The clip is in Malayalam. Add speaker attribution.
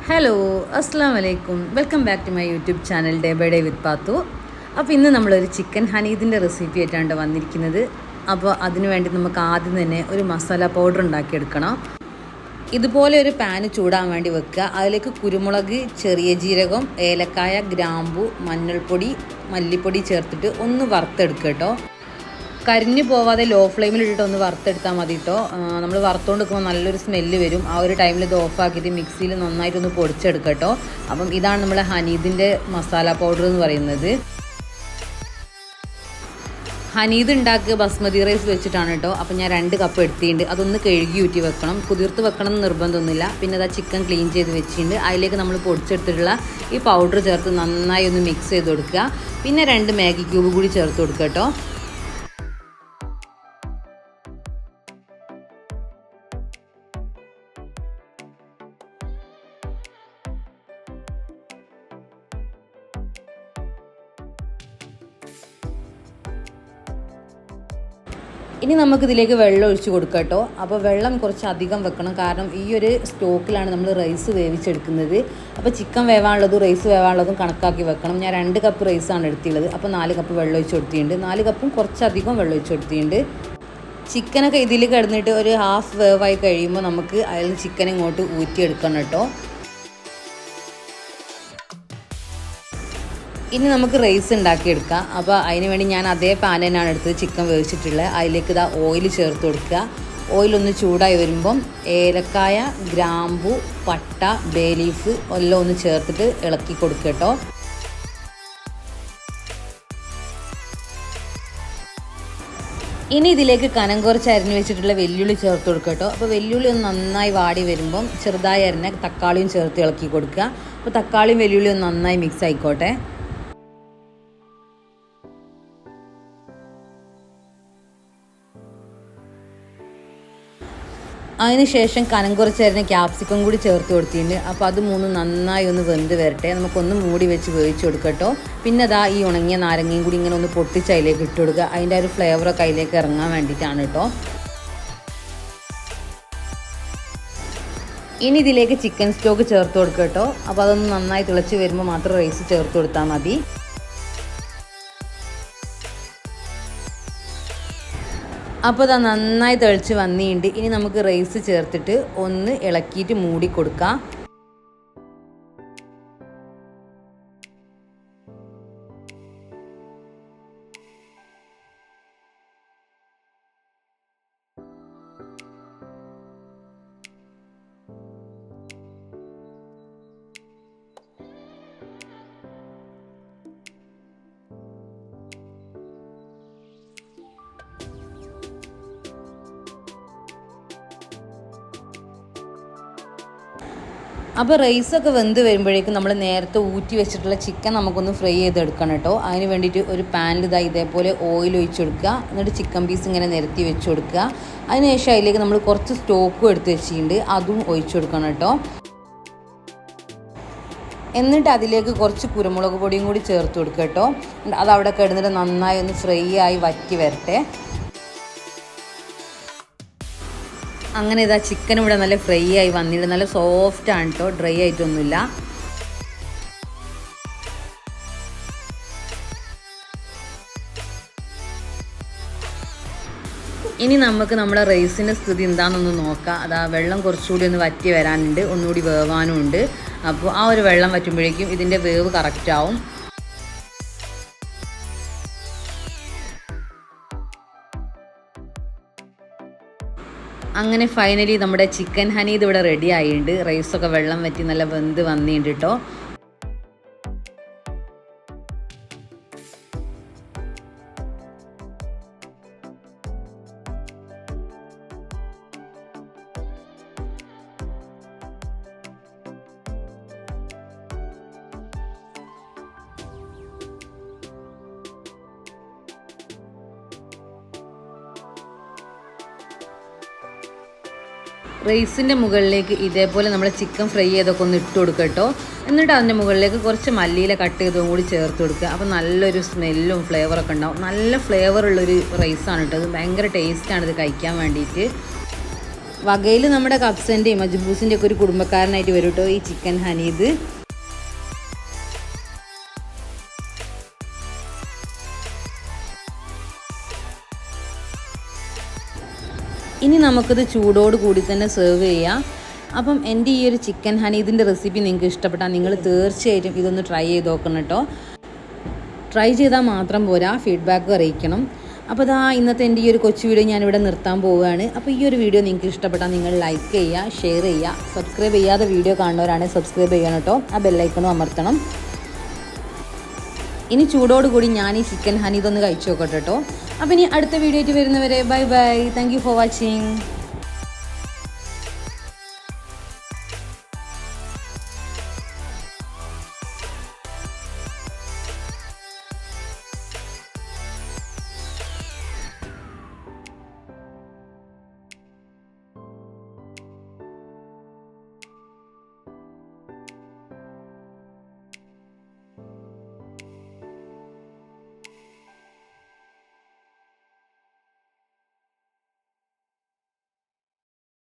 Speaker 1: ഹലോ അസ്സാം വലൈക്കും welcome back to my YouTube channel day by day with Pathu. അപ്പോൾ ഇന്ന് നമ്മളൊരു ചിക്കൻ ഹനീദിൻ്റെ റെസിപ്പി ആയിട്ടാണ് വന്നിരിക്കുന്നത്. അപ്പോൾ അതിനു വേണ്ടി നമുക്ക് ആദ്യം തന്നെ ഒരു മസാല പൗഡർ ഉണ്ടാക്കിയെടുക്കണം. ഇതുപോലെ ഒരു പാന് ചൂടാൻ വേണ്ടി വെക്കുക. അതിലേക്ക് കുരുമുളക്, ചെറിയ ജീരകം, ഏലക്കായ, ഗ്രാമ്പു, മഞ്ഞൾപ്പൊടി, മല്ലിപ്പൊടി ചേർത്തിട്ട് ഒന്ന് വറുത്തെടുക്കുക കേട്ടോ. കരിഞ്ഞു പോവാതെ ലോ ഫ്ലെയിമിൽ ഇട്ടിട്ട് ഒന്ന് വറുത്തെടുത്താൽ മതി കേട്ടോ. നമ്മൾ വറുത്തുകൊണ്ട് നിൽക്കുമ്പോൾ നല്ലൊരു സ്മെല്ല് വരും. ആ ഒരു ടൈമിൽ ഇത് ഓഫാക്കിയിട്ട് മിക്സിയിൽ നന്നായിട്ടൊന്ന് പൊടിച്ചെടുക്കുക കേട്ടോ. അപ്പം ഇതാണ് നമ്മളെ ഹനീദിൻ്റെ മസാല പൗഡർ എന്ന് പറയുന്നത്. ഹനീദ് ഉണ്ടാക്കുക ബസ്മതി റൈസ് വെച്ചിട്ടാണ് കേട്ടോ. അപ്പം ഞാൻ 2 കപ്പ് എടുത്തിട്ടുണ്ട്. അതൊന്ന് കഴുകി ഊറ്റി വെക്കണം. കുതിർത്ത് വെക്കണം എന്ന് നിർബന്ധമൊന്നുമില്ല. പിന്നെ അതാ ചിക്കൻ ക്ലീൻ ചെയ്ത് വെച്ചിട്ടുണ്ട്. അതിലേക്ക് നമ്മൾ പൊടിച്ചെടുത്തിട്ടുള്ള ഈ പൗഡർ ചേർത്ത് നന്നായി ഒന്ന് മിക്സ് ചെയ്ത് കൊടുക്കുക. പിന്നെ 2 മാഗി ക്യൂബ് കൂടി ചേർത്ത് കൊടുക്കുക കേട്ടോ. ഇനി നമുക്കിതിലേക്ക് വെള്ളം ഒഴിച്ച് കൊടുക്കാം കേട്ടോ. അപ്പോൾ വെള്ളം കുറച്ച് അധികം വെക്കണം. കാരണം ഈ ഒരു സ്റ്റോക്കിലാണ് നമ്മൾ റൈസ് വേവിച്ചെടുക്കുന്നത്. അപ്പോൾ ചിക്കൻ വേവാനുള്ളതും റൈസ് വേവാനുള്ളതും കണക്കാക്കി വെക്കണം. ഞാൻ 2 കപ്പ് റൈസാണ് എടുത്തിട്ടുള്ളത്. അപ്പോൾ 4 കപ്പ് വെള്ളം ഒഴിച്ച് കൊടുത്തിട്ടുണ്ട്. 4 കപ്പും കുറച്ചധികം വെള്ളം ഒഴിച്ച് കൊടുത്തിട്ടുണ്ട്. ചിക്കനൊക്കെ ഇതിൽ കിടന്നിട്ട് ഒരു ഹാഫ് വേവായി കഴിയുമ്പോൾ നമുക്ക് അതിൽ ചിക്കൻ ഇങ്ങോട്ട് ഊറ്റിയെടുക്കണം കേട്ടോ. ഇനി നമുക്ക് റൈസ് ഉണ്ടാക്കിയെടുക്കാം. അപ്പോൾ അതിന് വേണ്ടി ഞാൻ അതേ പാൻ തന്നെയാണ് എടുത്തത് ചിക്കൻ വേവിച്ചിട്ടുള്ളത്. അതിലേക്ക് ഇതാ ഓയിൽ ചേർത്ത് കൊടുക്കുക. ഓയിലൊന്ന് ചൂടായി വരുമ്പം ഏലക്കായ, ഗ്രാമ്പു, പട്ട, ബേ ലീഫ് എല്ലാം ഒന്ന് ചേർത്തിട്ട് ഇളക്കി കൊടുക്കുക കേട്ടോ. ഇനി ഇതിലേക്ക് കനം കുറച്ച് അരിഞ്ഞ് വെച്ചിട്ടുള്ള വെല്ലുള്ളി ചേർത്ത് കൊടുക്കുക കേട്ടോ. അപ്പോൾ വെല്ലുള്ളി ഒന്ന് നന്നായി വാടി വരുമ്പം ചെറുതായി അരിഞ്ഞ തക്കാളിയും ചേർത്ത് ഇളക്കി കൊടുക്കുക. അപ്പോൾ തക്കാളിയും വെല്ലുള്ളിയും ഒന്ന് നന്നായി മിക്സ് ആയിക്കോട്ടെ. അതിനുശേഷം കനം കുറച്ചരിഞ്ഞ ക്യാപ്സിക്കം കൂടി ചേർത്ത് കൊടുത്തിട്ടുണ്ട്. അപ്പോൾ അത് 3 നന്നായി ഒന്ന് വെന്ത് വരട്ടെ. നമുക്കൊന്ന് മൂടി വെച്ച് വേവിച്ച് കൊടുക്കട്ടോ. പിന്നെ അതാ ഈ ഉണങ്ങിയ നാരങ്ങയും കൂടി ഇങ്ങനെ ഒന്ന് പൊട്ടിച്ച് അതിലേക്ക് ഇട്ട് കൊടുക്കുക. അതിൻ്റെ ഒരു ഫ്ലേവറൊക്കെ അതിലേക്ക് ഇറങ്ങാൻ വേണ്ടിയിട്ടാണ് കേട്ടോ. ഇനി ഇതിലേക്ക് ചിക്കൻ സ്റ്റോക്ക് ചേർത്ത് കൊടുക്കുക കേട്ടോ. അപ്പോൾ അതൊന്ന് നന്നായി തിളച്ച് വരുമ്പോൾ മാത്രം റൈസ് ചേർത്ത് കൊടുത്താൽ മതി. അപ്പോൾ അത് നന്നായി തിളച്ച് വന്നിട്ടുണ്ട്. ഇനി നമുക്ക് റൈസ് ചേർത്തിട്ട് ഒന്ന് ഇളക്കിയിട്ട് മൂടി കൊടുക്കാം. അപ്പോൾ റൈസൊക്കെ വെന്ത് വരുമ്പോഴേക്കും നമ്മൾ നേരത്തെ ഊറ്റി വെച്ചിട്ടുള്ള ചിക്കൻ നമുക്കൊന്ന് ഫ്രൈ ചെയ്തെടുക്കണം കേട്ടോ. അതിന് വേണ്ടിയിട്ട് ഒരു പാനിൽ ഇതേപോലെ ഓയിൽ ഒഴിച്ച് കൊടുക്കുക. എന്നിട്ട് ചിക്കൻ പീസ് ഇങ്ങനെ നിരത്തി വെച്ച് കൊടുക്കുക. അതിനുശേഷം അതിലേക്ക് നമ്മൾ കുറച്ച് സ്റ്റോക്കും എടുത്ത് വെച്ചിട്ടുണ്ട്. അതും ഒഴിച്ച് കൊടുക്കണം കേട്ടോ. എന്നിട്ട് അതിലേക്ക് കുറച്ച് കുരുമുളക് പൊടിയും കൂടി ചേർത്ത് കൊടുക്കുക കേട്ടോ. അതവിടെ കിടന്നിട്ട് നന്നായി ഒന്ന് ഫ്രൈ ആയി വറ്റി വരട്ടെ. അങ്ങനെ ഇതാ ചിക്കൻ ഇവിടെ നല്ല ഫ്രൈ ആയി വന്നിട്ട് നല്ല സോഫ്റ്റ് ആണ് കേട്ടോ, ഡ്രൈ ആയിട്ടൊന്നുമില്ല. ഇനി നമുക്ക് നമ്മുടെ റൈസിൻ്റെ സ്ഥിതി എന്താണെന്നൊന്ന് നോക്കാം. അതാ വെള്ളം കുറച്ചുകൂടി ഒന്ന് വറ്റി വരാനുണ്ട്, ഒന്നുകൂടി വേവാനും ഉണ്ട്. അപ്പോൾ ആ ഒരു വെള്ളം വറ്റുമ്പോഴേക്കും ഇതിൻ്റെ വേവ് കറക്റ്റ് ആവും. അങ്ങനെ ഫൈനലി നമ്മുടെ ചിക്കൻ ഹനീദ് ഇവിടെ റെഡി ആയിട്ടുണ്ട്. റൈസൊക്കെ വെള്ളം വറ്റി നല്ല വെന്ത് വന്നിട്ടുണ്ട് കേട്ടോ. റൈസിൻ്റെ മുകളിലേക്ക് ഇതേപോലെ നമ്മൾ ചിക്കൻ ഫ്രൈ ചെയ്തൊക്കെ ഒന്ന് ഇട്ട് കൊടുക്കുക കേട്ടോ. എന്നിട്ട് അതിൻ്റെ മുകളിലേക്ക് കുറച്ച് മല്ലിയില കട്ട് ചെയ്തതും കൂടി ചേർത്ത് കൊടുക്കുക. അപ്പോൾ നല്ലൊരു സ്മെല്ലും ഫ്ലേവറൊക്കെ ഉണ്ടാവും. നല്ല ഫ്ലേവറുള്ളൊരു റൈസാണ് കേട്ടോ. അത് ഭയങ്കര ടേസ്റ്റാണ് ഇത് കഴിക്കാൻ വേണ്ടിയിട്ട്. വകയിൽ നമ്മുടെ കബ്സൻ്റെയും മജ്ബൂസിൻ്റെ ഒക്കെ ഒരു കുടുംബക്കാരനായിട്ട് വരും കേട്ടോ ഈ ചിക്കൻ ഹനീദ്. ഇനി നമുക്കിത് ചൂടോട് കൂടി തന്നെ സെർവ് ചെയ്യാം. അപ്പം എൻ്റെ ഈ ഒരു ചിക്കൻ ഹനീദിൻ്റെ റെസിപ്പി നിങ്ങൾക്ക് ഇഷ്ടപ്പെട്ടാൽ നിങ്ങൾ തീർച്ചയായിട്ടും ഇതൊന്ന് ട്രൈ ചെയ്ത് നോക്കണം കേട്ടോ. ട്രൈ ചെയ്താൽ മാത്രം പോരാ, ഫീഡ്ബാക്ക് അറിയിക്കണം. അപ്പോൾ ഇതാ ഇന്നത്തെ എൻ്റെ ഈ ഒരു കൊച്ചു വീഡിയോ ഞാനിവിടെ നിർത്താൻ പോവുകയാണ്. അപ്പോൾ ഈ ഒരു വീഡിയോ നിങ്ങൾക്ക് ഇഷ്ടപ്പെട്ടാൽ നിങ്ങൾ ലൈക്ക് ചെയ്യുക, ഷെയർ ചെയ്യുക, സബ്സ്ക്രൈബ് ചെയ്യാതെ വീഡിയോ കാണുന്നവരാണെങ്കിൽ സബ്സ്ക്രൈബ് ചെയ്യണം കേട്ടോ. ആ ബെല്ലൈക്കണും അമർത്തണം. ഇനി ചൂടോടുകൂടി ഞാൻ ഈ ചിക്കൻ ഹനീദ് ഒന്ന് കഴിച്ചു നോക്കട്ടെ കേട്ടോ. അപ്പോൾ ഇനി അടുത്ത വീഡിയോ ആയിട്ട് വരുന്നവരെ bye bye. Thank you for watching.